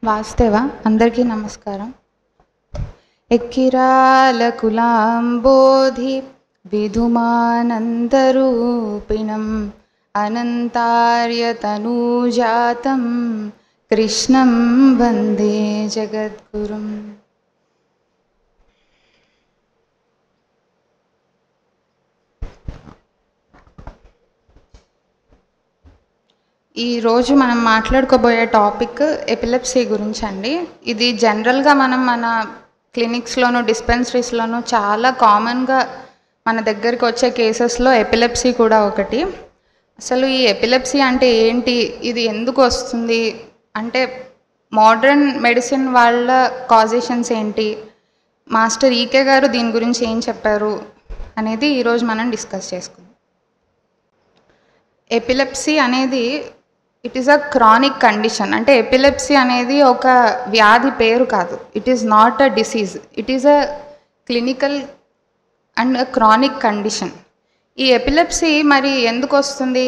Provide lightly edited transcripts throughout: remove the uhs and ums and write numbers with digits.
వాస్తవ అందరికీ నమస్కారం. ఎక్కిరాలకులాంబోధి విధుమానందరూపిణం అనంతార్యతనూజాతం కృష్ణం వందే జగద్గురుం. ఈరోజు మనం మాట్లాడుకోబోయే టాపిక్ ఎపిలెప్సీ గురించి అండి. ఇది జనరల్గా మనం మన క్లినిక్స్లోను డిస్పెన్సరీస్లోను చాలా కామన్గా మన దగ్గరికి వచ్చే కేసెస్లో ఎపిలెప్సీ కూడా ఒకటి. అసలు ఈ ఎపిలెప్సీ అంటే ఏంటి, ఇది ఎందుకు వస్తుంది, అంటే మోడర్న్ మెడిసిన్ వాళ్ళ కాజేషన్స్ ఏంటి, మాస్టర్ ఈకే గారు దీని గురించి ఏం చెప్పారు అనేది ఈరోజు మనం డిస్కస్ చేసుకుందాం. ఎపిలెప్సీ అనేది it is a chronic condition. అంటే ఎపిలెప్సీ అనేది ఒక వ్యాధి పేరు కాదు. It is not a disease, it is a clinical and chronic condition. ఈ ఎపిలెప్సీ మరి ఎందుకు వస్తుంది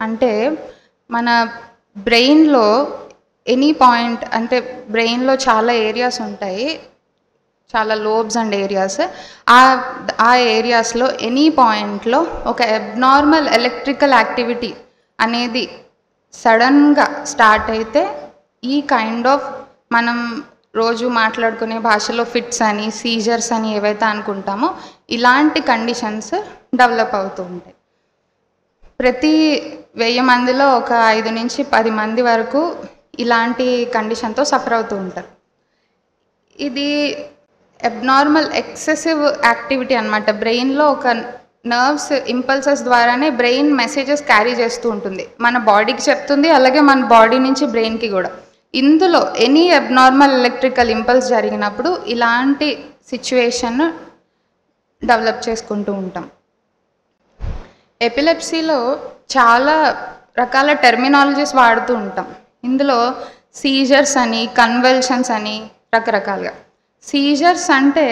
అంటే, మన బ్రెయిన్లో ఎనీ పాయింట్, అంటే బ్రెయిన్లో చాలా ఏరియాస్ ఉంటాయి, చాలా లోబ్స్ అండ్ ఏరియాస్. ఆ ఏరియాస్లో ఎనీ పాయింట్లో ఒక అబ్నార్మల్ ఎలక్ట్రికల్ యాక్టివిటీ అనేది సడన్గా స్టార్ట్ అయితే ఈ కైండ్ ఆఫ్ మనం రోజు మాట్లాడుకునే భాషలో ఫిట్స్ అని, సీజర్స్ అని ఏవైతే అనుకుంటామో ఇలాంటి కండిషన్స్ డెవలప్ అవుతూ ఉంటాయి. ప్రతి 1000 మందిలో ఒక 5 నుంచి 10 మంది వరకు ఇలాంటి కండిషన్తో సఫర్ అవుతూ ఉంటారు. ఇది అబ్నార్మల్ ఎక్సెసివ్ యాక్టివిటీ అన్నమాట. బ్రెయిన్లో ఒక నర్వ్స్ ఇంపల్సెస్ ద్వారానే బ్రెయిన్ మెసేజెస్ క్యారీ చేస్తూ ఉంటుంది, మన బాడీకి చెప్తుంది, అలాగే మన బాడీ నుంచి బ్రెయిన్కి కూడా. ఇందులో ఎనీ అబ్నార్మల్ ఎలక్ట్రికల్ ఇంపల్స్ జరిగినప్పుడు ఇలాంటి సిచ్యువేషన్ డెవలప్ చేసుకుంటూ ఉంటాం. ఎపిలెప్సీలో చాలా రకాల టెర్మినాలజీస్ వాడుతూ ఉంటాం. ఇందులో సీజర్స్ అని, కన్వల్షన్స్ అని రకరకాలుగా. సీజర్స్ అంటే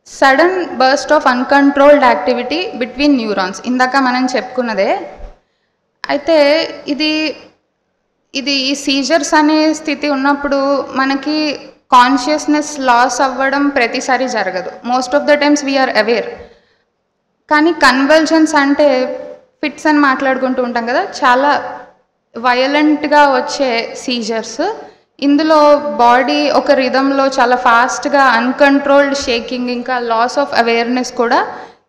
sudden burst of uncontrolled activity between neurons, ఇందాక మనం చెప్పుకున్నదే. అయితే ఇది ఈ సీజర్స్ అనే స్థితి ఉన్నప్పుడు మనకి కాన్షియస్నెస్ లాస్ అవ్వడం ప్రతిసారి జరగదు. Most of the times we're aware. కానీ కన్వల్షన్స్ అంటే ఫిట్స్ అని మాట్లాడుకుంటూ ఉంటాం కదా, చాలా వయలెంట్గా వచ్చే సీజర్స్. ఇందులో బాడీ ఒక రిథంలో చాలా ఫాస్ట్గా అన్కంట్రోల్డ్ షేకింగ్, ఇంకా లాస్ ఆఫ్ అవేర్నెస్ కూడా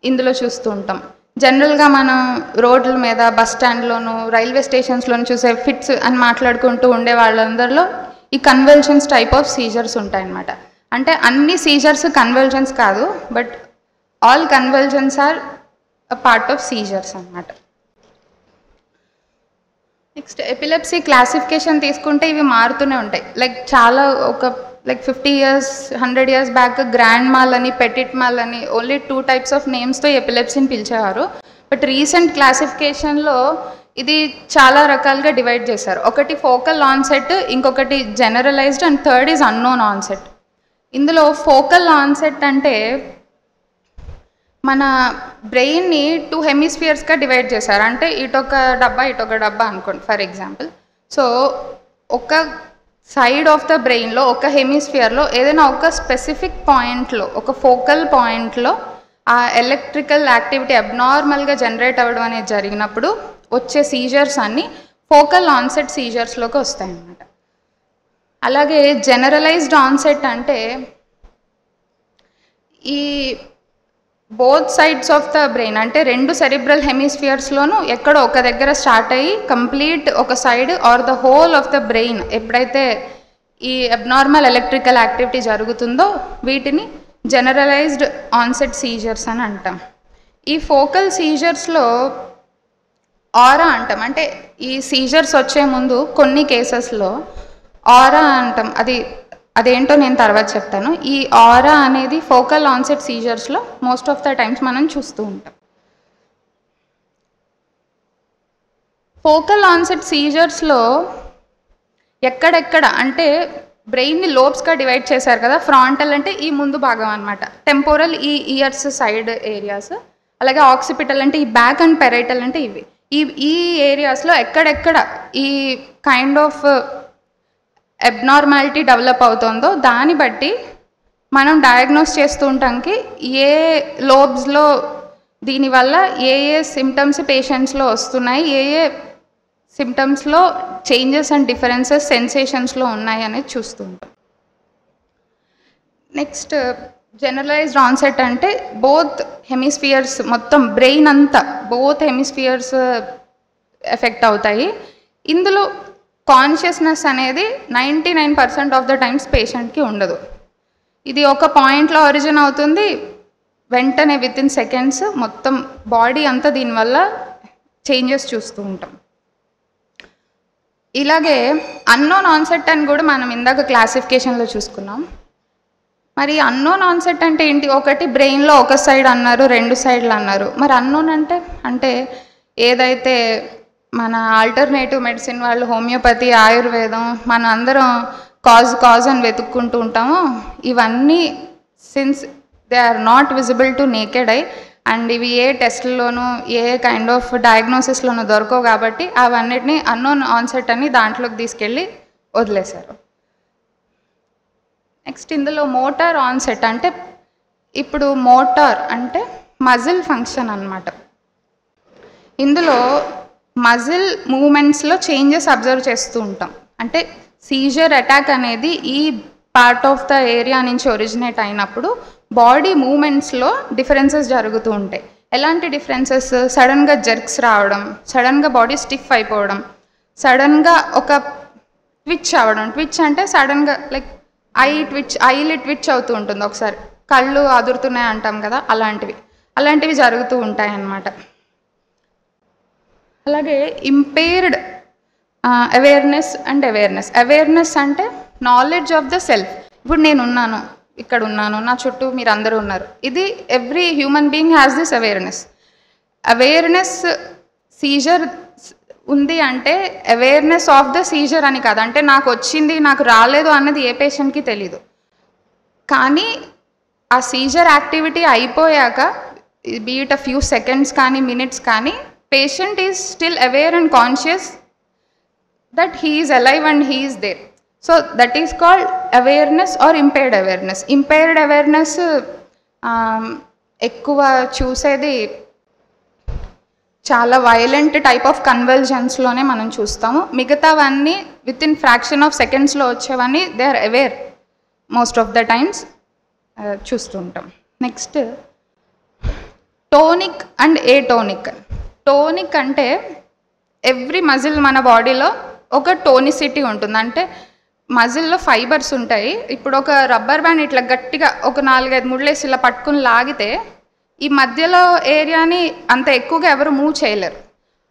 ఇందులో చూస్తూ ఉంటాం. జనరల్గా మనం రోడ్ల మీద, బస్ స్టాండ్లోను, రైల్వే స్టేషన్స్లోను చూసే ఫిట్స్ అని మాట్లాడుకుంటూ ఉండే వాళ్ళందరిలో ఈ కన్వల్షన్స్ టైప్ ఆఫ్ సీజర్స్ ఉంటాయన్నమాట. అంటే అన్ని సీజర్స్ కన్వల్షన్స్ కాదు, but all convulsions are a part of seizures అన్నమాట. నెక్స్ట్ ఎపిలెప్సీ క్లాసిఫికేషన్ తీసుకుంటే ఇవి మారుతూనే ఉంటాయి. చాలా 50 years 100 years back grand mal అని, పెటిట్ మాల్ అని ఓన్లీ 2 types ఆఫ్ నేమ్స్తో ఎపిలెప్సీని పిలిచేవారు. బట్ రీసెంట్ క్లాసిఫికేషన్లో ఇది చాలా రకాలుగా డివైడ్ చేశారు. ఒకటి ఫోకల్ ఆన్సెట్, ఇంకొకటి generalised, and third is unknown onset. ఇందులో ఫోకల్ ఆన్సెట్ అంటే మన బ్రెయిన్ని 2 హెమిస్ఫియర్స్గా డివైడ్ చేశారు. అంటే ఇటొక డబ్బా అనుకోండి ఫర్ ఎగ్జాంపుల్. సో ఒక సైడ్ ఆఫ్ ద బ్రెయిన్లో, ఒక హెమిస్ఫియర్లో ఏదైనా ఒక స్పెసిఫిక్ పాయింట్లో, ఒక ఫోకల్ పాయింట్లో ఆ ఎలక్ట్రికల్ యాక్టివిటీ అబ్నార్మల్గా జనరేట్ అవ్వడం అనేది జరిగినప్పుడు వచ్చే సీజర్స్ అన్నీ ఫోకల్ ఆన్సెట్ సీజర్స్లోకి వస్తాయన్నమాట. అలాగే జనరలైజ్డ్ ఆన్సెట్ అంటే ఈ both sides of the brain, అంటే 2 సెరిబ్రల్ హెమిస్ఫియర్స్లోనూ ఎక్కడో ఒక దగ్గర స్టార్ట్ అయ్యి కంప్లీట్ ఒక side or the whole of the brain ఎప్పుడైతే ఈ అబ్నార్మల్ ఎలక్ట్రికల్ యాక్టివిటీ జరుగుతుందో వీటిని జనరలైజ్డ్ ఆన్సెట్ సీజర్స్ అని అంటాం. ఈ ఫోకల్ సీజర్స్లో ఆరా అంటాం. అంటే ఈ సీజర్స్ వచ్చే ముందు కొన్ని కేసెస్లో ఆరా అంటాం. అదేంటో నేను తర్వాత చెప్తాను. ఈ ఆరా అనేది ఫోకల్ ఆన్సెట్ సీజర్స్లో మోస్ట్ ఆఫ్ ద టైమ్స్ మనం చూస్తూ ఉంటాం. ఫోకల్ ఆన్సెట్ సీజర్స్లో ఎక్కడెక్కడ అంటే బ్రెయిన్ని లోబ్స్గా డివైడ్ చేశారు కదా. ఫ్రాంటల్ అంటే ఈ ముందు భాగం అనమాట, టెంపోరల్ ఈ ఇయర్స్ సైడ్ ఏరియాస్, అలాగే ఆక్సిపిటల్ అంటే ఈ బ్యాక్ అండ్ పెరైటల్ అంటే ఇవి. ఈ ఏరియాస్లో ఎక్కడెక్కడ ఈ కైండ్ ఆఫ్ అబ్నార్మాలిటీ డెవలప్ అవుతుందో దాన్ని బట్టి మనం డయాగ్నోస్ చేస్తూ ఉంటానికి ఏ లోబ్స్లో దీనివల్ల ఏ సిమ్టమ్స్ పేషెంట్స్లో వస్తున్నాయి, ఏ సిమ్టమ్స్లో చేంజెస్ అండ్ డిఫరెన్సెస్ సెన్సేషన్స్లో ఉన్నాయి అనేది చూస్తూ ఉంటాం. నెక్స్ట్ జనరలైజ్డ్ ఆన్సెట్ అంటే బోత్ హెమిస్ఫియర్స్, మొత్తం బ్రెయిన్ అంతా బోత్ హెమిస్ఫియర్స్ ఎఫెక్ట్ అవుతాయి. ఇందులో కాన్షియస్నెస్ అనేది 99% ఆఫ్ ద టైమ్స్ పేషెంట్కి ఉండదు. ఇది ఒక పాయింట్లో ఒరిజిన్ అవుతుంది, వెంటనే విత్ ఇన్ సెకండ్స్ మొత్తం బాడీ అంతా దీనివల్ల చేంజెస్ చూస్తూ ఉంటాం. ఇలాగే అన్నోన్ ఆన్సెట్ అని కూడా మనం ఇందాక క్లాసిఫికేషన్లో చూసుకున్నాం. మరి అన్నోన్ ఆన్సెట్ అంటే ఏంటి? ఒకటి బ్రెయిన్లో ఒక సైడ్ అన్నారు, 2 సైడ్లు అన్నారు. మరి అన్నోన్ అంటే ఏదైతే మన ఆల్టర్నేటివ్ మెడిసిన్ వాళ్ళు హోమియోపతి, ఆయుర్వేదం మన అందరం కాజ్ అని వెతుక్కుంటూ ఉంటామో ఇవన్నీ since they are not visible to naked eye and ఇవి ఏ టెస్ట్లోనూ ఏ కైండ్ ఆఫ్ డయాగ్నోసిస్లోనూ దొరకవు కాబట్టి అవన్నిటిని అన్నోన్ ఆన్సెట్ అని దాంట్లోకి తీసుకెళ్ళి వదిలేశారు. నెక్స్ట్ ఇందులో మోటార్ ఆన్సెట్ అంటే ఇప్పుడు మోటార్ అంటే మజిల్ ఫంక్షన్ అన్నమాట. ఇందులో మజిల్ మూమెంట్స్లో చేంజెస్ అబ్జర్వ్ చేస్తూ ఉంటాం. అంటే సీజర్ అటాక్ అనేది ఈ పార్ట్ ఆఫ్ ద ఏరియా నుంచి ఒరిజినేట్ అయినప్పుడు బాడీ మూమెంట్స్లో డిఫరెన్సెస్ జరుగుతూ ఉంటాయి. ఎలాంటి డిఫరెన్సెస్? సడన్గా జర్క్స్ రావడం, సడన్గా బాడీ స్టిఫ్ అయిపోవడం, సడన్గా ఒక ట్విచ్ అవ్వడం. ట్విచ్ అంటే సడన్గా లైక్ ఐలిడ్ ట్విచ్ అవుతూ ఉంటుంది, ఒకసారి కళ్ళు అదురుతున్నాయి అంటాం కదా, అలాంటివి జరుగుతూ ఉంటాయి అన్నమాట. అలాగే ఇంపేర్డ్ అవేర్నెస్ అంటే నాలెడ్జ్ ఆఫ్ ద సెల్ఫ్. ఇప్పుడు నేనున్నాను, ఇక్కడ ఉన్నాను, నా చుట్టూ మీరు అందరూ ఉన్నారు. ఇది every human being has this awareness. Seizure ఉంది అంటే అవేర్నెస్ ఆఫ్ ద సీజర్ అని కాదు. అంటే నాకు వచ్చింది నాకు రాలేదు అన్నది ఏ పేషెంట్కి తెలీదు. కానీ ఆ సీజర్ యాక్టివిటీ అయిపోయాక బీట్ అ ఫ్యూ సెకండ్స్ కానీ మినిట్స్ కానీ patient is still aware and conscious that he is alive and he is there. So that is called awareness or impaired awareness. Impaired awareness ఎక్కువ చూసేది చాలా violent type of కన్వల్జన్స్లోనే మనం చూస్తాము. మిగతావన్నీ with in fraction of సెకండ్స్లో వచ్చేవన్నీ they are aware most of the times చూస్తుంటాం. Next tonic and atonic. Tonic అంటే ఎవ్రీ మజిల్ మన బాడీలో ఒక టోనిసిటీ ఉంటుంది. అంటే మజిల్లో ఫైబర్స్ ఉంటాయి. ఇప్పుడు ఒక రబ్బర్ బ్యాండ్ ఇట్లా గట్టిగా ఒక 4-5 ముళ్ళేసి ఇలా పట్టుకుని లాగితే ఈ మధ్యలో ఏరియాని అంత ఎక్కువగా ఎవరు మూవ్ చేయలేరు.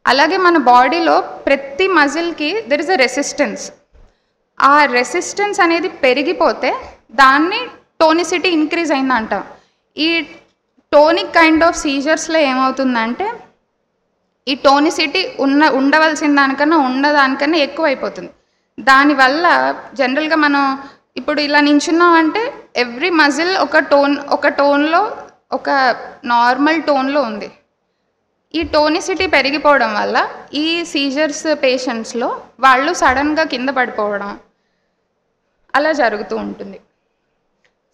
అలాగే మన బాడీలో ప్రతి మజిల్కి దెర్ ఇస్ అ రెసిస్టెన్స్. ఆ రెసిస్టెన్స్ అనేది పెరిగిపోతే దాన్ని టోనిసిటీ ఇంక్రీజ్ అయిందంటాం. ఈ టోనిక్ కైండ్ ఆఫ్ సీజర్స్లో ఏమవుతుందంటే ఈ టోనిసిటీ ఉండవలసిన దానికన్నా ఉండదానికన్నా ఎక్కువ అయిపోతుంది. దానివల్ల జనరల్గా మనం ఇప్పుడు ఇలా నించున్నామంటే ఎవ్రీ మజిల్ ఒక టోన్లో ఒక నార్మల్ టోన్లో ఉంది. ఈ టోనిసిటీ పెరిగిపోవడం వల్ల ఈ సీజర్స్ పేషెంట్స్లో వాళ్ళు సడన్గా కింద పడిపోవడం అలా జరుగుతూ ఉంటుంది.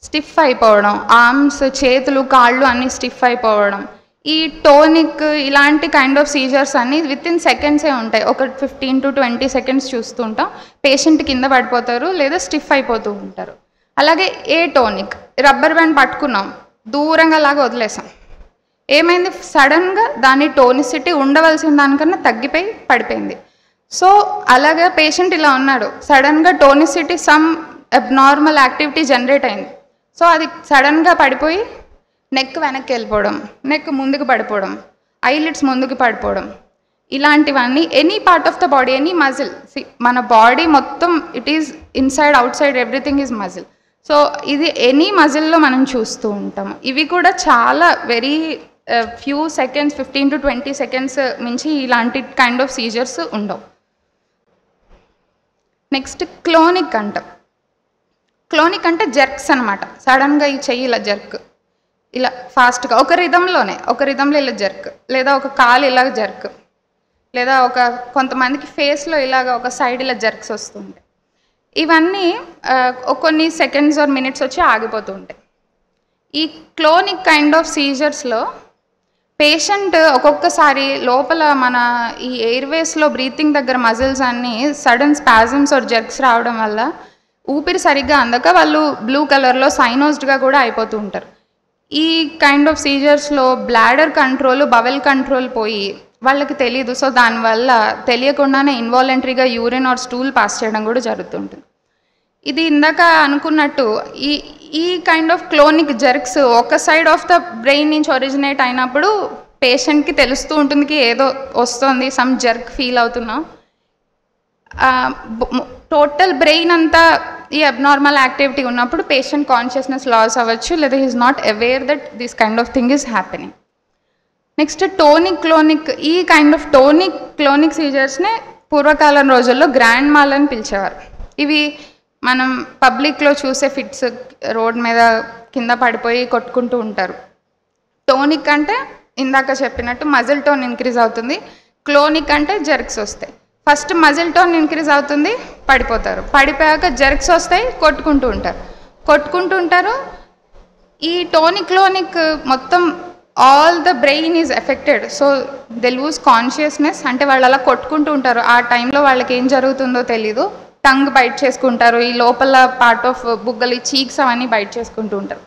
స్టిఫ్ అయిపోవడం, ఆర్మ్స్, చేతులు, కాళ్ళు అన్నీ స్టిఫ్ అయిపోవడం. ఈ టోనిక్ ఇలాంటి కైండ్ ఆఫ్ సీజర్స్ అన్నీ విత్ ఇన్ సెకండ్సే ఉంటాయి. ఒక 15 to 20 seconds చూస్తూ ఉంటాం. పేషెంట్ కింద పడిపోతారు లేదా స్టిఫ్ అయిపోతూ ఉంటారు. అలాగే ఏ టోనిక్, రబ్బర్ బ్యాండ్ పట్టుకున్నాం, దూరంగా లాగా వదిలేసాం, ఏమైంది? సడన్గా దాని టోనిసిటీ ఉండవలసిన దానికన్నా తగ్గిపోయి పడిపోయింది. సో అలాగే పేషెంట్ ఇలా ఉన్నాడు, సడన్గా tonicity some abnormal activity generate అయింది. సో అది సడన్గా పడిపోయి నెక్ వెనక్కి వెళ్ళిపోవడం, నెక్ ముందుకు పడిపోవడం, ఐలిడ్స్ ముందుకు పడిపోవడం, ఇలాంటివన్నీ any part of the body, any muscle. మన బాడీ మొత్తం it is inside out side everything is muscle. So ఇది ఎనీ మజిల్లో మనం చూస్తూ ఉంటాం. ఇవి కూడా చాలా very few seconds, 15 to 20 seconds మించి ఇలాంటి కైండ్ ఆఫ్ సీజర్స్ ఉండవు. నెక్స్ట్ క్లోనిక్ అంటాం. క్లోనిక్ అంటే జర్క్స్ అనమాట. సడన్గా ఈ చెయ్యి ఇలా జర్క్, ఇలా ఫాస్ట్గా ఒక రిధంలో ఇలా జర్క్, లేదా ఒక కాలు ఇలా జర్క్, లేదా కొంతమందికి ఫేస్లో ఇలాగ ఒక సైడ్ ఇలా జర్క్స్ వస్తుంటాయి. ఇవన్నీ కొన్ని సెకండ్స్ ఆర్ మినిట్స్ వచ్చి ఆగిపోతూ ఉంటాయి. ఈ క్లోనిక్ కైండ్ ఆఫ్ సీజర్స్లో పేషెంట్ ఒక్కొక్కసారి లోపల మన ఈ ఎయిర్వేస్లో బ్రీతింగ్ దగ్గర మజిల్స్ అన్నీ సడన్ స్పాజమ్స్ ఆర్ జర్క్స్ రావడం వల్ల ఊపిరి సరిగ్గా అందక వాళ్ళు బ్లూ కలర్లో సైనోస్డ్గా కూడా అయిపోతూ ఉంటారు. ఈ కైండ్ ఆఫ్ సీజర్స్లో బ్లాడర్ కంట్రోల్, బవెల్ కంట్రోల్ పోయి వాళ్ళకి తెలియదు. సో దానివల్ల తెలియకుండానే ఇన్వాలంటరీగా యూరిన్ ఆర్ స్టూల్ పాస్ చేయడం కూడా జరుగుతుంటుంది. ఇది ఇందాక అనుకున్నట్టు ఈ కైండ్ ఆఫ్ క్లోనిక్ జర్క్స్ ఒక సైడ్ ఆఫ్ ద బ్రెయిన్ నుంచి ఒరిజినేట్ అయినప్పుడు పేషెంట్కి తెలుస్తూ ఉంటుంది ఏదో వస్తుంది, సమ్ జర్క్ ఫీల్ అవుతున్నాం. టోటల్ బ్రెయిన్ అంతా ఈ అబ్నార్మల్ యాక్టివిటీ ఉన్నప్పుడు పేషెంట్ కాన్షియస్నెస్ లాస్ అవ్వచ్చు, లేదా is not aware that this kind of thing is happening. Next tonic clonic. ఈ కైండ్ ఆఫ్ టోనిక్ క్లోనిక్ సీజర్స్నే పూర్వకాలం రోజుల్లో గ్రాండ్ మాల్ అని పిలిచేవారు. ఇవి మనం పబ్లిక్లో చూసే ఫిట్స్, రోడ్ మీద కింద పడిపోయి కొట్టుకుంటూ ఉంటారు. టోనిక్ అంటే ఇందాక చెప్పినట్టు మజిల్ టోన్ ఇంక్రీజ్ అవుతుంది. క్లోనిక్ అంటే జర్క్స్ వస్తాయి. ఫస్ట్ మజిల్ టోన్ ఇంక్రీజ్ అవుతుంది, పడిపోతారు. పడిపోయాక జర్క్స్ వస్తాయి, కొట్టుకుంటూ ఉంటారు. ఈ టోనిక్ క్లోనిక్ మొత్తం all the brain is affected. So they lose consciousness. అంటే వాళ్ళు అలా కొట్టుకుంటూ ఉంటారు. ఆ టైంలో వాళ్ళకి ఏం జరుగుతుందో తెలీదు. టంగ్ బైట్ చేసుకుంటారు, ఈ లోపల పార్ట్ ఆఫ్ బుగ్గలు, చీక్స్ అవన్నీ బైట్ చేసుకుంటూ ఉంటారు.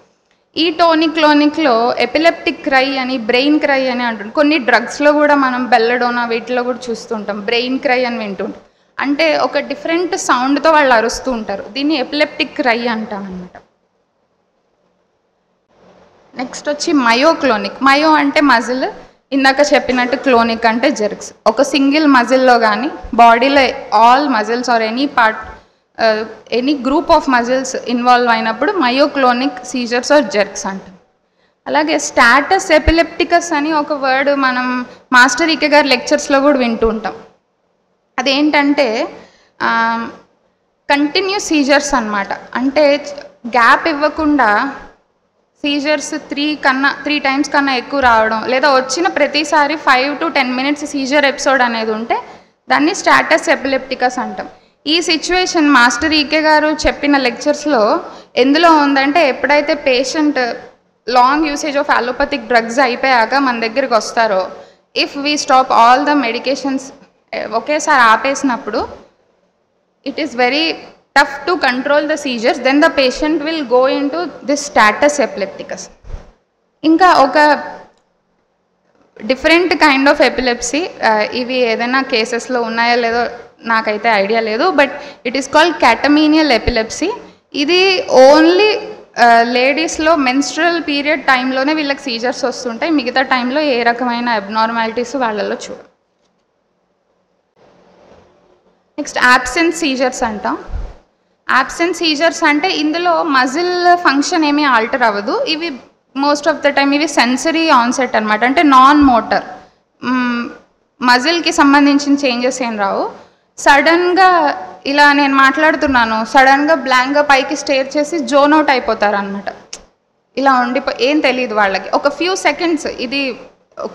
ఈ టోనిక్ క్లోనిక్లో ఎపిలెప్టిక్ క్రై అని, బ్రెయిన్ క్రై అని అంటుంటాం. కొన్ని డ్రగ్స్లో కూడా మనం బెల్లడోనా వీటిలో కూడా చూస్తుంటాం బ్రెయిన్ క్రై అని వింటుంటాం. అంటే ఒక డిఫరెంట్ సౌండ్తో వాళ్ళు అరుస్తూ ఉంటారు. దీన్ని ఎపిలెప్టిక్ క్రై అంటాం అన్నమాట. నెక్స్ట్ వచ్చి మయోక్లోనిక్. మయో అంటే మజిల్, ఇందాక చెప్పినట్టు క్లోనిక్ అంటే జర్క్స్. ఒక సింగిల్ మజిల్లో కానీ బాడీలో all muscles or any part, any group of muscles involve అయినప్పుడు మయోక్లోనిక్ సీజర్స్ ఆర్ జర్క్స్ అంటాం. అలాగే స్టాటస్ ఎపిలెప్టికస్ అని ఒక వర్డ్ మనం మాస్టర్ ఈకే గారి లెక్చర్స్లో కూడా వింటూ ఉంటాం. అదేంటంటే కంటిన్యూస్ సీజర్స్ అన్నమాట. అంటే గ్యాప్ ఇవ్వకుండా సీజర్స్ 3 times కన్నా ఎక్కువ రావడం, లేదా వచ్చిన ప్రతిసారి 5 to 10 minutes సీజర్ ఎపిసోడ్ అనేది ఉంటే దాన్ని స్టాటస్ ఎపిలెప్టికస్ అంటాం. ఈ సిచ్యువేషన్ మాస్టర్ ఈకే గారు చెప్పిన లెక్చర్స్లో ఎందులో ఉందంటే, ఎప్పుడైతే patient long usage of allopathic drugs అయిపోయాక మన దగ్గరికి వస్తారో, if we stop all the medications ఒకేసారి ఆపేసినప్పుడు it is very tough to control the seizures, then the patient will go into this status epilepticus. ఇంకా ఒక డిఫరెంట్ కైండ్ ఆఫ్ ఎపిలెప్సీ, ఇవి ఏదైనా కేసెస్లో ఉన్నాయో లేదో నాకైతే ఐడియా లేదు, but it is called catamenial epilepsy. ఇది ఓన్లీ లేడీస్లో మెన్స్ట్రల్ పీరియడ్ టైంలోనే వీళ్ళకి సీజర్స్ వస్తుంటాయి. మిగతా టైంలో ఏ రకమైన అబ్నార్మాలిటీస్ వాళ్ళలో చూడం. నెక్స్ట్ యాబ్సెంట్ సీజర్స్ అంటాం. యాబ్సెంట్ సీజర్స్ అంటే ఇందులో మజిల్ ఫంక్షన్ ఏమీ ఆల్టర్ అవ్వదు. ఇవి మోస్ట్ ఆఫ్ ద టైమ్ ఇవి సెన్సరీ ఆన్సెట్ అనమాట. అంటే నాన్ మోటర్, మజిల్కి సంబంధించిన చేంజెస్ ఏం రావు. సడన్గా ఇలా నేను మాట్లాడుతున్నాను, సడన్గా బ్లాంక్గా పైకి స్టేర్ చేసి జోన్ అవుట్ అయిపోతారు అనమాట. ఇలా ఏం తెలియదు వాళ్ళకి. ఒక ఫ్యూ సెకండ్స్, ఇది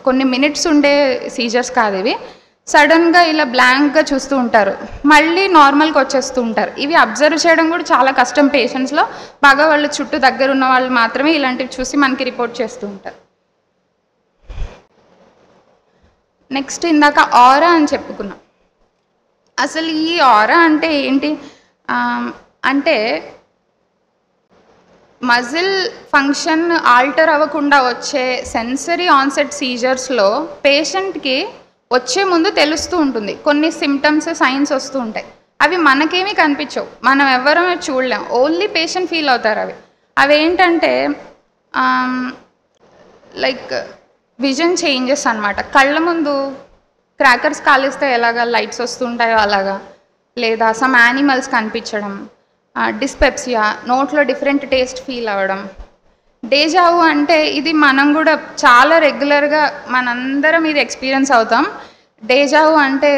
కొన్ని మినిట్స్ ఉండే సీజర్స్ కాదు ఇవి. సడన్గా ఇలా బ్లాంక్గా చూస్తూ ఉంటారు, మళ్ళీ నార్మల్కి వచ్చేస్తూ ఉంటారు. ఇవి అబ్జర్వ్ చేయడం కూడా చాలా కష్టం పేషెంట్స్లో. బాగా వాళ్ళ చుట్టూ దగ్గర ఉన్న వాళ్ళు మాత్రమే ఇలాంటివి చూసి మనకి రిపోర్ట్ చేస్తూ ఉంటారు. నెక్స్ట్ ఇందాక ఆరా అని చెప్పుకున్నాం. అసలు ఈ ఆరా అంటే ఏంటి అంటే, మజిల్ ఫంక్షన్ ఆల్టర్ అవ్వకుండా వచ్చే సెన్సరీ ఆన్సెట్ సీజర్స్లో పేషెంట్కి వచ్చే ముందు తెలుస్తూ ఉంటుంది. కొన్ని సిమ్టమ్స్, సైన్స్ వస్తూ ఉంటాయి. అవి మనకేమీ కనిపించవు, మనం ఎవరూ చూడలేం, ఓన్లీ పేషెంట్ ఫీల్ అవుతారు. అవి ఏంటంటే లైక్ విజన్ చేంజెస్ అన్నమాట. కళ్ళ ముందు క్రాకర్స్ కాలిస్తే ఎలాగా లైట్స్ వస్తుంటాయో అలాగా, లేదా సమ్ యానిమల్స్ కనిపించడం, డిస్పెప్సియా, నోట్లో డిఫరెంట్ టేస్ట్ ఫీల్ అవ్వడం. డేజావు అంటే ఇది మనం కూడా చాలా రెగ్యులర్గా మనందరం ఇది ఎక్స్పీరియన్స్ అవుతాం. డేజావు అంటే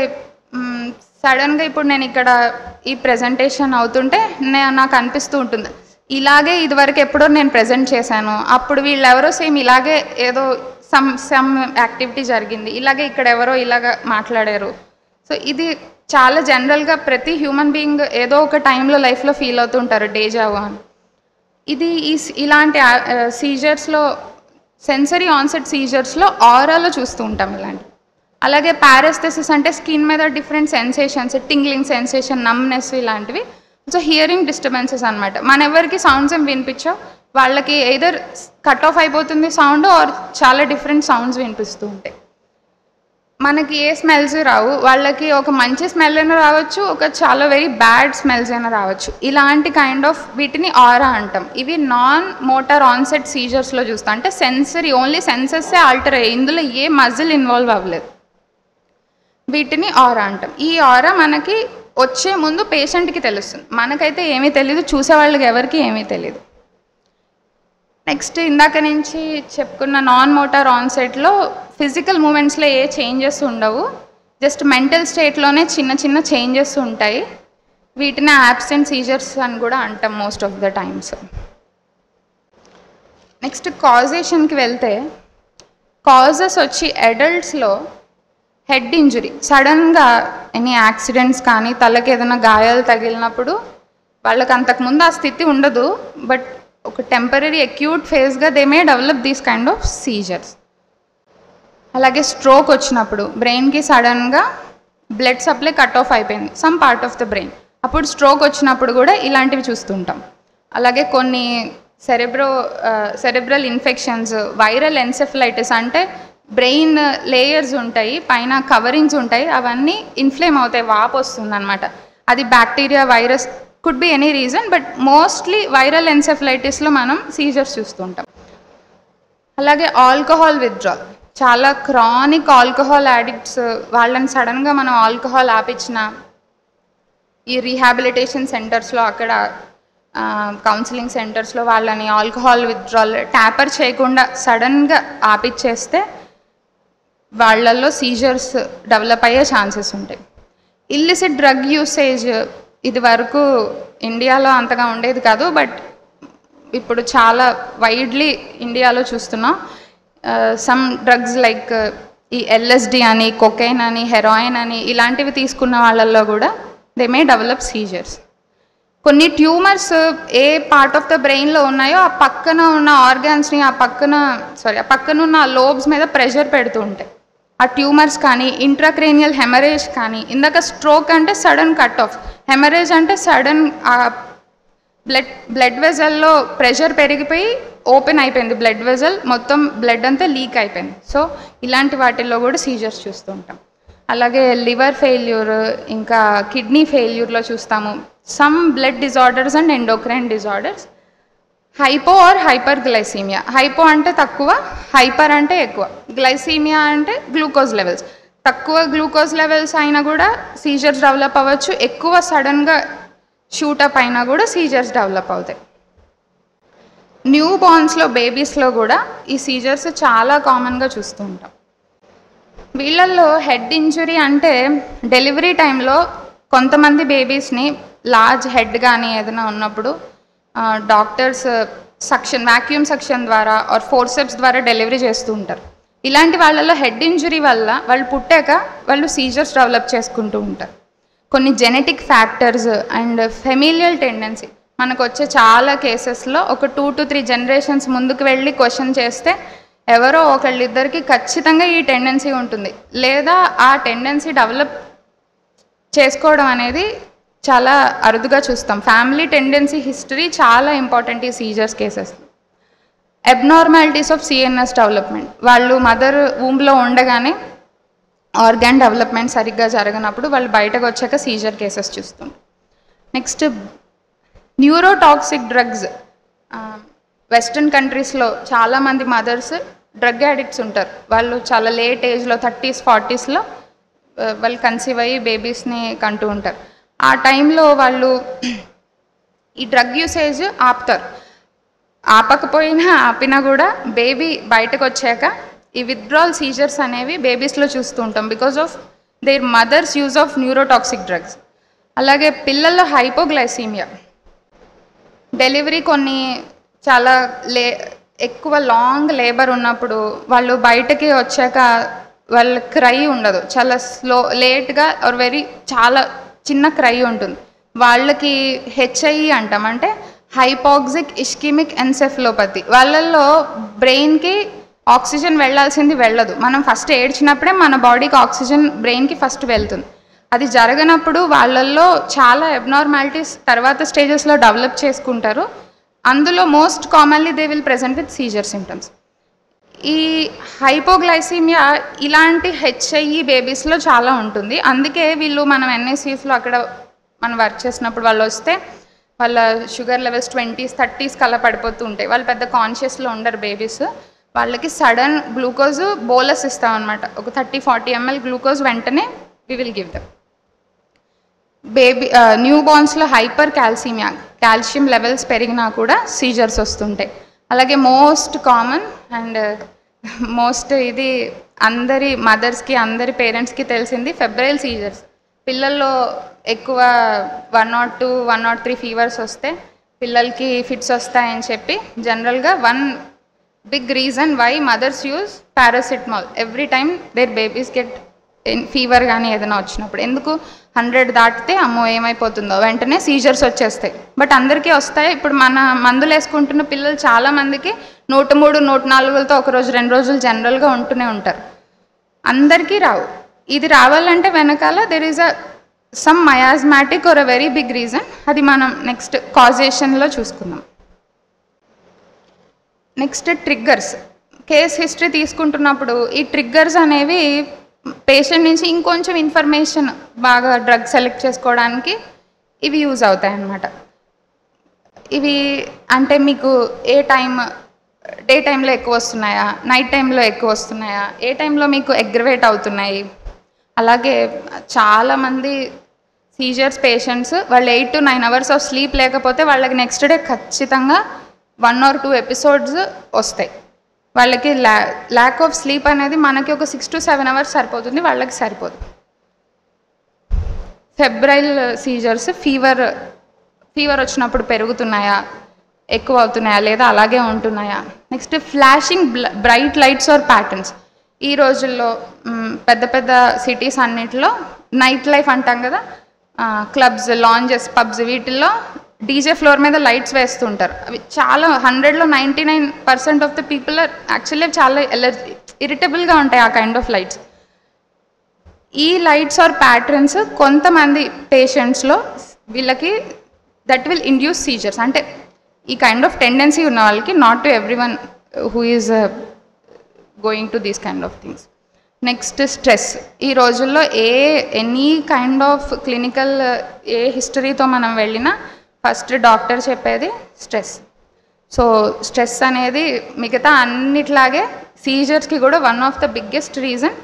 సడన్గా ఇప్పుడు నేను ఇక్కడ ఈ ప్రెజెంటేషన్ అవుతుంటే నాకు అనిపిస్తూ ఉంటుంది, ఇలాగే ఇదివరకు ఎప్పుడో నేను ప్రెజెంట్ చేశాను, అప్పుడు వీళ్ళెవరో సేమ్ ఇలాగే ఏదో సమ్ యాక్టివిటీ జరిగింది, ఇలాగే ఇక్కడ ఎవరో ఇలాగ మాట్లాడారు. సో ఇది చాలా జనరల్గా ప్రతి హ్యూమన్ బీయింగ్ ఏదో ఒక టైంలో లైఫ్లో ఫీల్ అవుతూ ఉంటారు డేజావు అని. ఇది ఇలాంటి సీజర్స్లో, సెన్సరీ ఆన్సెట్ సీజర్స్లో ఆరాలో చూస్తూ ఉంటాం ఇలాంటి. అలాగే పారాస్థెసిస్ అంటే స్కిన్ మీద different sensations, tingling sensation, numbness ఇలాంటివి. సో హియరింగ్ డిస్టర్బెన్సెస్ అనమాట. మనెవరికి సౌండ్స్ ఏం వినిపించావు, వాళ్ళకి ఎయిదర్ కట్ ఆఫ్ అయిపోతుంది సౌండ్ ఆర్ చాలా డిఫరెంట్ సౌండ్స్ వినిపిస్తూ ఉంటాయి. మనకి ఏ స్మెల్స్ రావు, వాళ్ళకి ఒక మంచి స్మెల్ అయినా రావచ్చు, ఒక చాలా వెరీ బ్యాడ్ స్మెల్స్ అయినా రావచ్చు. ఇలాంటి కైండ్ ఆఫ్ వీటిని ఆరా అంటాం. ఇవి నాన్ మోటార్ ఆన్సెట్ సీజర్స్లో చూస్తాం. అంటే సెన్సరీ, ఓన్లీ సెన్సెస్సే ఆల్టర్ అయ్యాయి, ఇందులో ఏ మజిల్ ఇన్వాల్వ్ అవ్వలేదు. వీటిని ఆరా అంటాం. ఈ ఆరా మనకి వచ్చే ముందు పేషెంట్కి తెలుస్తుంది, మనకైతే ఏమీ తెలియదు, చూసేవాళ్ళకి ఎవరికి ఏమీ తెలియదు. నెక్స్ట్ ఇందాక నుంచి చెప్పుకున్న నాన్ మోటార్ ఆన్సెట్లో ఫిజికల్ మూమెంట్స్లో ఏ చేంజెస్ ఉండవు, జస్ట్ మెంటల్ స్టేట్లోనే చిన్న చిన్న చేంజెస్ ఉంటాయి. వీటిని యాబ్సెంట్ సీజర్స్ అని కూడా అంటాం most of the times. Next కాజేషన్కి వెళ్తే, కాజెస్ వచ్చి అడల్ట్స్లో హెడ్ ఇంజురీ, సడన్గా ఎనీ యాక్సిడెంట్స్ కానీ తలకి ఏదైనా గాయాలు తగిలినప్పుడు వాళ్ళకి అంతకుముందు ఆ స్థితి ఉండదు, బట్ ఒక టెంపరీ అక్యూట్ ఫేజ్గా they may develop these kind of seizures. అలాగే స్ట్రోక్ వచ్చినప్పుడు బ్రెయిన్కి సడన్గా బ్లడ్ సప్లై కట్ ఆఫ్ అయిపోయింది some part of the brain, అప్పుడు స్ట్రోక్ వచ్చినప్పుడు కూడా ఇలాంటివి చూస్తుంటాం. అలాగే కొన్ని సెరెబ్రల్ ఇన్ఫెక్షన్స్, వైరల్ ఎన్సెఫలైటిస్ అంటే బ్రెయిన్ లేయర్స్ ఉంటాయి, పైన కవరింగ్స్ ఉంటాయి, అవన్నీ ఇన్ఫ్లేమ్ అవుతాయి, వాపు వస్తుంది అనమాట. అది bacteria, virus, could be any reason, but mostly viral ఎన్సెఫలైటిస్లో మనం సీజర్స్ చూస్తుంటాం. అలాగే ఆల్కహాల్ విత్డ్రాల్, చాలా క్రానిక్ ఆల్కహాల్ యాడిక్ట్స్, వాళ్ళని సడన్గా మనం ఆల్కహాల్ ఆపించిన ఈ రీహాబిలిటేషన్ సెంటర్స్లో, అక్కడ కౌన్సిలింగ్ సెంటర్స్లో వాళ్ళని ఆల్కహాల్ విత్డ్రాల్ ట్యాపర్ చేయకుండా సడన్గా ఆపిచ్చేస్తే వాళ్ళల్లో సీజర్స్ డెవలప్ అయ్యే ఛాన్సెస్ ఉంటాయి. ఇల్లిసిట్ డ్రగ్ యూసేజ్ ఇది వరకు ఇండియాలో అంతగా ఉండేది కాదు, బట్ ఇప్పుడు చాలా వైడ్లీ ఇండియాలో చూస్తున్నాం. సమ్ డ్రగ్స్ లైక్ ఈ ఎల్ఎస్డి అని, కొకైన్ అని, హెరాయిన్ అని ఇలాంటివి తీసుకున్న వాళ్ళల్లో కూడా దే మే డెవలప్ సీజర్స్. కొన్ని tumours A part of the బ్రెయిన్లో ఉన్నాయో ఆ పక్కన ఉన్న ఆర్గాన్స్ని, ఆ పక్కన ఉన్న లోబ్స్ మీద ప్రెషర్ పెడుతూ ఉంటాయి. ఆ ట్యూమర్స్ కానీ, ఇంట్రాక్రేనియల్ హెమరేజ్ కానీ, ఇందాక స్ట్రోక్ అంటే సడన్ కట్ ఆఫ్, హెమరేజ్ అంటే సడన్ బ్లడ్ వెజల్లో ప్రెషర్ పెరిగిపోయి ఓపెన్ అయిపోయింది బ్లడ్ వెజల్, మొత్తం బ్లడ్ అంతా లీక్ అయిపోయింది. సో ఇలాంటి వాటిల్లో కూడా సీజర్స్ చూస్తూ ఉంటాం. అలాగే లివర్ ఫెయిల్యూర్, ఇంకా కిడ్నీ ఫెయిల్యూర్లో చూస్తాము. Some blood disorders and endocrine disorders. Hypo or hyper glycaemia, hypo అంటే తక్కువ, హైపర్ అంటే ఎక్కువ, గ్లైసీమియా అంటే గ్లూకోజ్ లెవెల్స్. తక్కువ గ్లూకోజ్ లెవెల్స్ అయినా కూడా సీజర్స్ డెవలప్ అవ్వచ్చు, ఎక్కువ సడన్గా షూటప్ అయినా కూడా సీజర్స్ డెవలప్ అవుతాయి. న్యూ బార్న్స్లో, బేబీస్లో కూడా ఈ సీజర్స్ చాలా కామన్గా చూస్తూ ఉంటాం. వీళ్ళల్లో హెడ్ ఇంజురీ అంటే డెలివరీ టైంలో కొంతమంది బేబీస్ని లార్జ్ హెడ్ కానీ ఏదైనా ఉన్నప్పుడు డాక్టర్స్ వ్యాక్యూమ్ సక్షన్ ద్వారా ఆర్ ఫోర్సెప్స్ ద్వారా డెలివరీ చేస్తూ ఉంటారు. ఇలాంటి వాళ్ళలో హెడ్ ఇంజురీ వల్ల వాళ్ళు పుట్టాక వాళ్ళు సీజర్స్ డెవలప్ చేసుకుంటూ ఉంటారు. కొన్ని genetic factors and familial tendency, మనకు వచ్చే చాలా కేసెస్లో ఒక 2 to 3 జనరేషన్స్ ముందుకు వెళ్ళి క్వశ్చన్ చేస్తే ఎవరో ఒకళ్ళిద్దరికి ఖచ్చితంగా ఈ టెండెన్సీ ఉంటుంది, లేదా ఆ టెండెన్సీ డెవలప్ చేసుకోవడం అనేది చాలా అరుదుగా చూస్తాం. ఫ్యామిలీ టెండెన్సీ హిస్టరీ చాలా ఇంపార్టెంట్ ఈ seizures cases. Abnormalities of CNS development, వాళ్ళు మదర్ వూంబ్లో ఉండగానే ఆర్గాన్ డెవలప్మెంట్ సరిగ్గా జరగనప్పుడు వాళ్ళు బయటకు వచ్చాక సీజర్ కేసెస్ చూస్తాం. Next neurotoxic drugs. వెస్ట్రన్ కంట్రీస్లో చాలామంది మదర్స్ డ్రగ్ యాడిక్ట్స్ ఉంటారు. వాళ్ళు చాలా లేట్ ఏజ్లో 30s 40sలో వాళ్ళు కన్సీవ్ అయ్యి బేబీస్ని కంటూ ఉంటారు. ఆ టైంలో వాళ్ళు ఈ డ్రగ్ యూసేజ్ ఆపుతారు. ఆపకపోయినా ఆపినా కూడా బేబీ బయటకు వచ్చాక ఈ విత్డ్రాల్ సీజర్స్ అనేవి బేబీస్లో చూస్తూ ఉంటాం because of their mothers use of neurotoxic drugs. అలాగే పిల్లల్లో హైపోగ్లైసీమియా, డెలివరీ కొన్ని చాలా ఎక్కువ లాంగ్ లేబర్ ఉన్నప్పుడు వాళ్ళు బయటకి వచ్చాక వాళ్ళ క్రై ఉండదు, చాలా లేట్గా ఆర్ చాలా చిన్న క్రై ఉంటుంది. వాళ్ళకి హెచ్ఐఈ అంటాం, అంటే హైపాక్సిక్ ఇష్కిమిక్ ఎన్సెఫలోపతి. వాళ్ళల్లో బ్రెయిన్కి ఆక్సిజన్ వెళ్ళాల్సింది వెళ్ళదు. మనం ఫస్ట్ ఏడ్చినప్పుడే మన బాడీకి ఆక్సిజన్ బ్రెయిన్కి ఫస్ట్ వెళ్తుంది. అది జరగనప్పుడు వాళ్ళల్లో చాలా అబ్నార్మాలిటీస్ తర్వాత స్టేజెస్లో డెవలప్ చేసుకుంటారు. అందులో most commonly they will present with seizure symptoms. ఈ హైపోగ్లైసీమియా ఇలాంటి హెచ్ఐఈ బేబీస్లో చాలా ఉంటుంది. అందుకే వీళ్ళు మనం ఎన్ఐసిఎస్లో అక్కడ మనం వర్క్ చేసినప్పుడు వాళ్ళు వస్తే వాళ్ళ షుగర్ లెవెల్స్ 20s 30s కల్లా పడిపోతూ ఉంటాయి. వాళ్ళు పెద్ద కాన్షియస్లో ఉండరు బేబీస్. వాళ్ళకి సడన్ గ్లూకోజ్ బోలస్ ఇస్తామన్నమాట, ఒక 30-40 ml గ్లూకోజ్ వెంటనే we will give them. Baby new బార్న్స్లో హైపర్ క్యాల్సిమియా, కాల్షియం లెవెల్స్ పెరిగినా కూడా సీజర్స్ వస్తుంటాయి. అలాగే మోస్ట్ కామన్ అండ్ మోస్ట్ ఇది అందరి మదర్స్కి అందరి పేరెంట్స్కి తెలిసింది ఫెబ్రైల్ సీజర్స్. పిల్లల్లో ఎక్కువ 102, 103 ఫీవర్స్ వస్తే పిల్లలకి ఫిట్స్ వస్తాయని చెప్పి జనరల్గా one big reason why mothers use paracetamol every time their babies get fever కానీ ఏదైనా వచ్చినప్పుడు. ఎందుకు 100 దాటితే అమ్మో ఏమైపోతుందో వెంటనే సీజర్స్ వచ్చేస్తాయి. బట్ అందరికీ వస్తాయి. ఇప్పుడు మన మందులు వేసుకుంటున్న పిల్లలు చాలామందికి 103, 104లతో ఒక రోజు 2 రోజులు జనరల్గా ఉంటూనే ఉంటారు. అందరికీ రావు. ఇది రావాలంటే వెనకాల there is some miasmatic or a very big reason. అది మనం నెక్స్ట్ కాజేషన్లో చూసుకుందాం. Next triggers. కేస్ హిస్టరీ తీసుకుంటున్నప్పుడు ఈ ట్రిగ్గర్స్ అనేవి పేషెంట్ నుంచి ఇంకొంచెం ఇన్ఫర్మేషన్ బాగా డ్రగ్ సెలెక్ట్ చేసుకోవడానికి ఇవి యూజ్ అవుతాయి అన్నమాట. ఇవి అంటే మీకు డే టైంలో ఎక్కువ వస్తున్నాయా, నైట్ టైంలో ఎక్కువ వస్తున్నాయా, ఏ టైంలో మీకు అగ్రవేట్ అవుతున్నాయి. అలాగే చాలామంది సీజర్స్ పేషెంట్స్ వాళ్ళు 8 to 9 hours ఆఫ్ స్లీప్ లేకపోతే వాళ్ళకి నెక్స్ట్ డే ఖచ్చితంగా 1 or 2 episodes వస్తాయి. వాళ్ళకి ల్యాక్ ఆఫ్ స్లీప్ అనేది మనకి ఒక 6 to 7 hours సరిపోతుంది, వాళ్ళకి సరిపోదు. ఫెబ్రైల్ సీజర్స్ ఫీవర్ వచ్చినప్పుడు పెరుగుతున్నాయా, ఎక్కువ అవుతున్నాయా లేదా అలాగే ఉంటున్నాయా. Next flashing bright lights or patterns. ఈ రోజుల్లో పెద్ద పెద్ద సిటీస్ అన్నిటిలో నైట్ లైఫ్ అంటాం కదా, క్లబ్స్, లాంజెస్, పబ్స్, వీటిల్లో డీజే ఫ్లోర్ మీద లైట్స్ వేస్తుంటారు. అవి చాలా 100లో 99% ఆఫ్ ద పీపుల్ యాక్చువల్లీ చాలా ఇరిటబుల్గా ఉంటాయి ఆ కైండ్ ఆఫ్ లైట్స్. ఈ లైట్స్ ఆర్ ప్యాటర్న్స్ కొంతమంది పేషెంట్స్లో వీళ్ళకి దట్ విల్ ఇండ్యూస్ సీజర్స్. అంటే ఈ కైండ్ ఆఫ్ టెండెన్సీ ఉన్న వాళ్ళకి, not to every one who is going to these kind of things. Next stress. ఈ రోజుల్లో ఎనీ కైండ్ ఆఫ్ క్లినికల్ ఏ హిస్టరీతో మనం వెళ్ళినా ఫస్ట్ డాక్టర్ చెప్పేది స్ట్రెస్. సో స్ట్రెస్ అనేది మిగతా అన్నిట్లాగే సీజర్స్కి కూడా one of the biggest reason.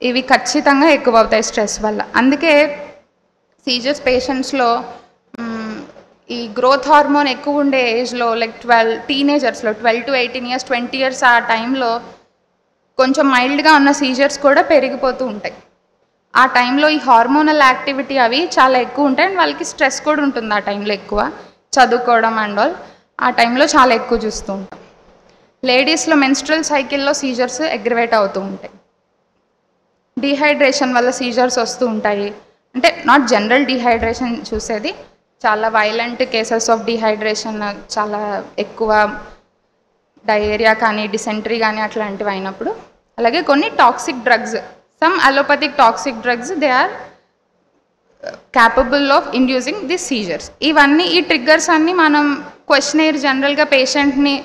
ఇవి ఖచ్చితంగా ఎక్కువ అవుతాయి స్ట్రెస్ వల్ల. అందుకే సీజర్స్ పేషెంట్స్లో ఈ గ్రోత్ హార్మోన్ ఎక్కువ ఉండే ఏజ్లో లైక్ టీనేజర్స్లో 12 to 18 years 20 years ఆ టైంలో కొంచెం మైల్డ్గా ఉన్న సీజర్స్ కూడా పెరిగిపోతూ ఉంటాయి. ఆ టైంలో ఈ హార్మోనల్ యాక్టివిటీ అవి చాలా ఎక్కువ ఉంటాయి అండ్ వాళ్ళకి స్ట్రెస్ కూడా ఉంటుంది ఆ టైంలో ఎక్కువ, చదువుకోవడం అండ్ ఆల్. ఆ టైంలో చాలా ఎక్కువ చూస్తూ ఉంటాం. లేడీస్లో మెన్స్ట్రల్ సైకిల్లో సీజర్స్ అగ్రవేట్ అవుతూ ఉంటాయి. డీహైడ్రేషన్ వల్ల సీజర్స్ వస్తూ ఉంటాయి. అంటే నాట్ జనరల్ డీహైడ్రేషన్ చూసేది, చాలా వైలెంట్ కేసెస్ ఆఫ్ డీహైడ్రేషన్, చాలా ఎక్కువ డయేరియా కానీ డిసెంట్రీ కానీ అట్లాంటివి అయినప్పుడు. అలాగే కొన్ని toxic drugs, some allopathic toxic drugs, they are capable of inducing this seizures. ఇవన్నీ ఈ ట్రిగ్గర్స్ అన్నీ మనం క్వశ్చనైర్ జనరల్గా పేషెంట్ని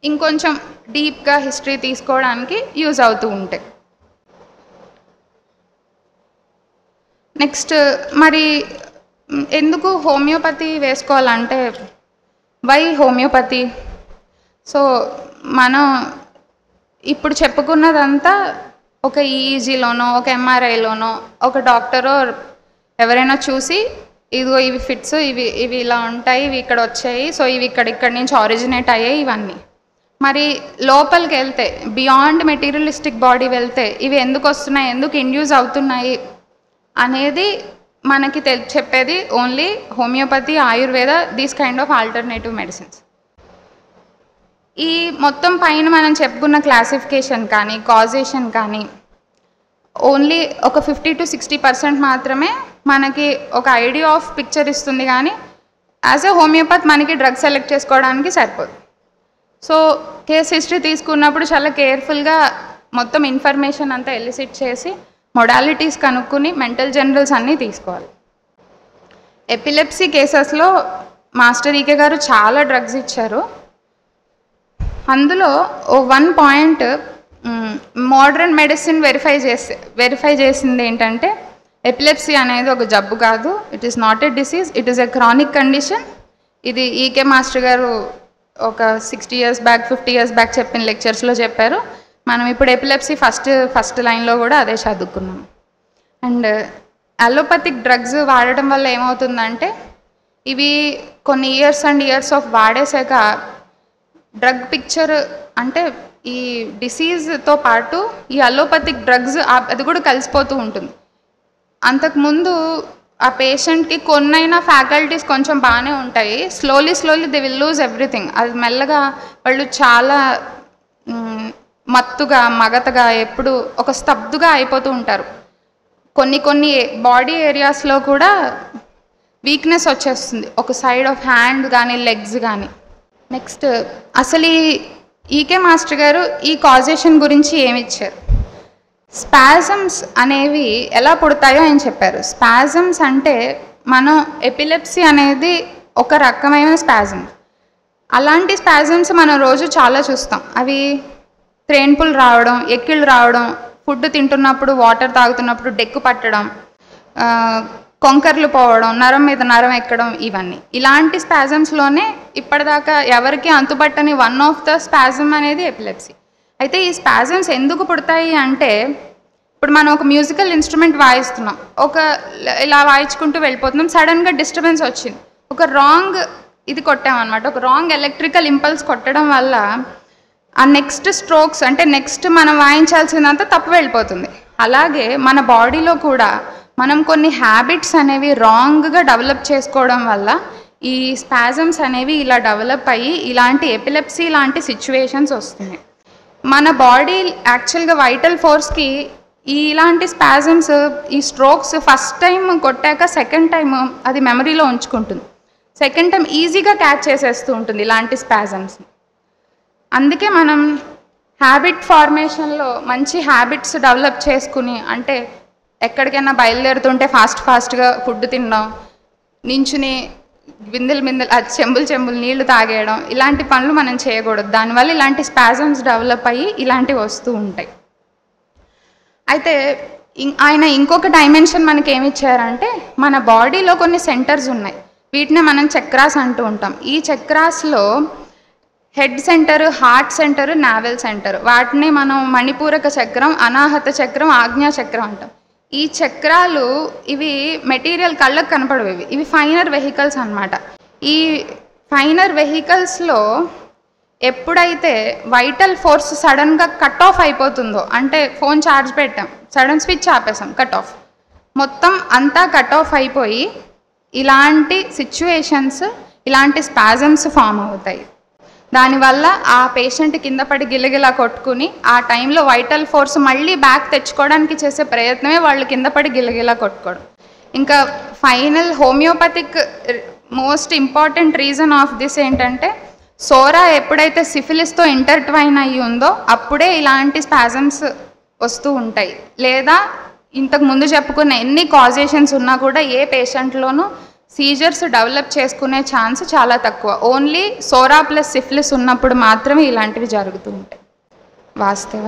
ఇంకొంచెం డీప్గా హిస్టరీ తీసుకోవడానికి యూజ్ అవుతూ ఉంటాయి. నెక్స్ట్ మరి ఎందుకు హోమియోపతి వేసుకోవాలంటే వై హోమియోపతి? సో మనం ఇప్పుడు చెప్పుకున్నదంతా ఒక ఈఈజీలోనో ఒక ఎంఆర్ఐలోనో ఒక డాక్టరో ఎవరైనా చూసి ఇదిగో ఇవి ఫిట్స్, ఇవి ఇలా ఉంటాయి, ఇవి ఇక్కడ వచ్చాయి, సో ఇవి ఇక్కడి నుంచి ఆరిజినేట్ అయ్యాయి ఇవన్నీ. మరి లోపలికి వెళ్తే బియాండ్ మెటీరియలిస్టిక్ బాడీ వెళ్తే ఇవి ఎందుకు వస్తున్నాయి, ఎందుకు ఇండ్యూస్ అవుతున్నాయి అనేది మనకి చెప్పేది only homeopathy, Ayurveda, these kind of alternative medicines. ఈ మొత్తం పైన మనం చెప్పుకున్న క్లాసిఫికేషన్ కానీ కాజేషన్ కానీ ఓన్లీ ఒక 50 to 60% మాత్రమే మనకి ఒక ఐడియా ఆఫ్ పిక్చర్ ఇస్తుంది, కానీ యాజ్ ఎ హోమియోపతి మనకి డ్రగ్ సెలెక్ట్ చేసుకోవడానికి సరిపోదు. సో కేస్ హిస్టరీ తీసుకున్నప్పుడు చాలా కేర్ఫుల్గా మొత్తం ఇన్ఫర్మేషన్ అంతా ఎలిసిట్ చేసి మొడాలిటీస్ కనుక్కుని మెంటల్ జనరల్స్ అన్నీ తీసుకోవాలి. ఎపిలెప్సీ కేసెస్లో మాస్టర్ ఈకే గారు చాలా డ్రగ్స్ ఇచ్చారు. అందులో 1 పాయింట్ మోడర్న్ మెడిసిన్ వెరిఫై చేసింది ఏంటంటే, ఎపిలెప్సీ అనేది ఒక జబ్బు కాదు, it is not a disease, it is a chronic condition. ఇది ఈకే మాస్టర్ గారు ఒక 60 years బ్యాక్ 50 years బ్యాక్ చెప్పిన లెక్చర్స్లో చెప్పారు. మనం ఇప్పుడు ఎపిలెప్సీ ఫస్ట్ లైన్లో కూడా అదే చదువుకున్నాం. అండ్ అలోపతిక్ డ్రగ్స్ వాడటం వల్ల ఏమవుతుందంటే, ఇవి కొన్ని ఇయర్స్ అండ్ ఇయర్స్ ఆఫ్ వాడేసాక డ్రగ్ పిక్చర్ అంటే ఈ డిసీజ్తో పాటు ఈ అలోపతిక్ డ్రగ్స్ అది కూడా కలిసిపోతూ ఉంటుంది. అంతకుముందు ఆ పేషెంట్కి కొన్నైనా ఫ్యాకల్టీస్ కొంచెం బాగానే ఉంటాయి, slowly they will lose everything. అది మెల్లగా వాళ్ళు చాలా మత్తుగా మగతగా ఎప్పుడు ఒక స్తబ్దుగా అయిపోతూ ఉంటారు. కొన్ని బాడీ ఏరియాస్లో కూడా వీక్నెస్ వచ్చేస్తుంది, ఒక సైడ్ ఆఫ్ హ్యాండ్ కానీ లెగ్స్ కానీ. నెక్స్ట్ అసలు ఈకే మాస్టర్ గారు ఈ కాజేషన్ గురించి ఏమిచ్చారు? స్పాజమ్స్ అనేవి ఎలా పుడతాయో ఆయన చెప్పారు. స్పాజమ్స్ అంటే మనం ఎపిలెప్సీ అనేది ఒక రకమైన స్పాజమ్. అలాంటి స్పాజమ్స్ మనం రోజు చాలా చూస్తాం. అవి త్రేన్పులు రావడం, ఎక్కిళ్ళు రావడం, ఫుడ్ తింటున్నప్పుడు వాటర్ తాగుతున్నప్పుడు డెక్కు పట్టడం, కొంకర్లు పోవడం, నరం మీద నరం ఎక్కడం, ఇవన్నీ ఇలాంటి స్పాజమ్స్లోనే ఇప్పటిదాకా ఎవరికి అంతుపట్టని వన్ ఆఫ్ ద స్పాజమ్ అనేది ఎపిలెప్సీ. అయితే ఈ స్పాజమ్స్ ఎందుకు పుడతాయి అంటే, ఇప్పుడు మనం ఒక మ్యూజికల్ ఇన్స్ట్రుమెంట్ వాయిస్తున్నాం, ఇలా వాయించుకుంటూ వెళ్ళిపోతున్నాం, సడన్గా డిస్టర్బెన్స్ వచ్చింది, ఒక రాంగ్ ఇది కొట్టామన్నమాట, ఒక రాంగ్ ఎలక్ట్రికల్ ఇంపల్స్ కొట్టడం వల్ల ఆ నెక్స్ట్ స్ట్రోక్స్ అంటే నెక్స్ట్ మనం వాయించాల్సిందంతా తప్పు వెళ్ళిపోతుంది. అలాగే మన బాడీలో కూడా మనం కొన్ని హ్యాబిట్స్ అనేవి రాంగ్గా డెవలప్ చేసుకోవడం వల్ల ఈ స్పాజమ్స్ అనేవి ఇలా డెవలప్ అయ్యి ఇలాంటి ఎపిలెప్సీ లాంటి సిచ్యువేషన్స్ వస్తున్నాయి. మన బాడీ యాక్చువల్గా వైటల్ ఫోర్స్కి ఇలాంటి స్పాజమ్స్, ఈ స్ట్రోక్స్ ఫస్ట్ టైం కొట్టాక సెకండ్ టైం అది మెమరీలో ఉంచుకుంటుంది, సెకండ్ టైం ఈజీగా క్యాచ్ చేసేస్తూ ఉంటుంది ఇలాంటి స్పాజమ్స్. అందుకే మనం హ్యాబిట్ ఫార్మేషన్లో మంచి హ్యాబిట్స్ డెవలప్ చేసుకుని, అంటే ఎక్కడికైనా బయలుదేరుతుంటే ఫాస్ట్గా ఫుడ్ తినడం, నించుని బిందెలు చెంబులు నీళ్లు తాగేయడం, ఇలాంటి పనులు మనం చేయకూడదు. దానివల్ల ఇలాంటి స్పాజమ్స్ డెవలప్ అయ్యి ఇలాంటివి వస్తూ ఉంటాయి. అయితే ఆయన ఇంకొక డైమెన్షన్ మనకి ఏమి ఇచ్చారంటే, మన బాడీలో కొన్ని సెంటర్స్ ఉన్నాయి, వీటిని మనం చక్రాస్ అంటూ ఉంటాం. ఈ చక్రాస్లో head center, heart center, navel center, వాటిని మనం మణిపూరక చక్రం, అనాహత చక్రం, ఆజ్ఞా చక్రం అంటాం. ఈ చక్రాలు ఇవి మెటీరియల్ కళ్ళకు కనపడవేవి, ఇవి ఫైనర్ వెహికల్స్ అన్నమాట. ఈ ఫైనర్ వెహికల్స్లో ఎప్పుడైతే వైటల్ ఫోర్స్ సడన్గా కట్ ఆఫ్ అయిపోతుందో, అంటే ఫోన్ ఛార్జ్ పెట్టాం, సడన్ స్విచ్ ఆపేసాం, కట్ ఆఫ్, మొత్తం అంతా కట్ ఆఫ్ అయిపోయి ఇలాంటి సిచ్యువేషన్స్, ఇలాంటి స్పాజమ్స్ ఫామ్ అవుతాయి. దానివల్ల ఆ పేషెంట్ కింద పడి గిలగిలా కొట్టుకుని ఆ టైంలో వైటల్ ఫోర్స్ మళ్ళీ బ్యాక్ తెచ్చుకోవడానికి చేసే ప్రయత్నమే వాళ్ళు కింద పడి గిలగిలా కొట్టుకోవడం. ఇంకా final homoeopathic most important reason of this ఏంటంటే, సోరా ఎప్పుడైతే సిఫిలిస్తో ఇంటర్ట్వైన్ అయ్యి ఉందో అప్పుడే ఇలాంటి స్పాజమ్స్ వస్తూ ఉంటాయి. లేదా ఇంతకు ముందు చెప్పుకున్న ఎన్ని కాజేషన్స్ ఉన్నా కూడా ఏ పేషెంట్లోనూ సీజర్స్ డెవలప్ చేసుకునే ఛాన్స్ చాలా తక్కువ. ఓన్లీ సోరా ప్లస్ సిఫిలిస్ ఉన్నప్పుడు మాత్రమే ఇలాంటివి జరుగుతూ ఉంటాయి. వాస్తవ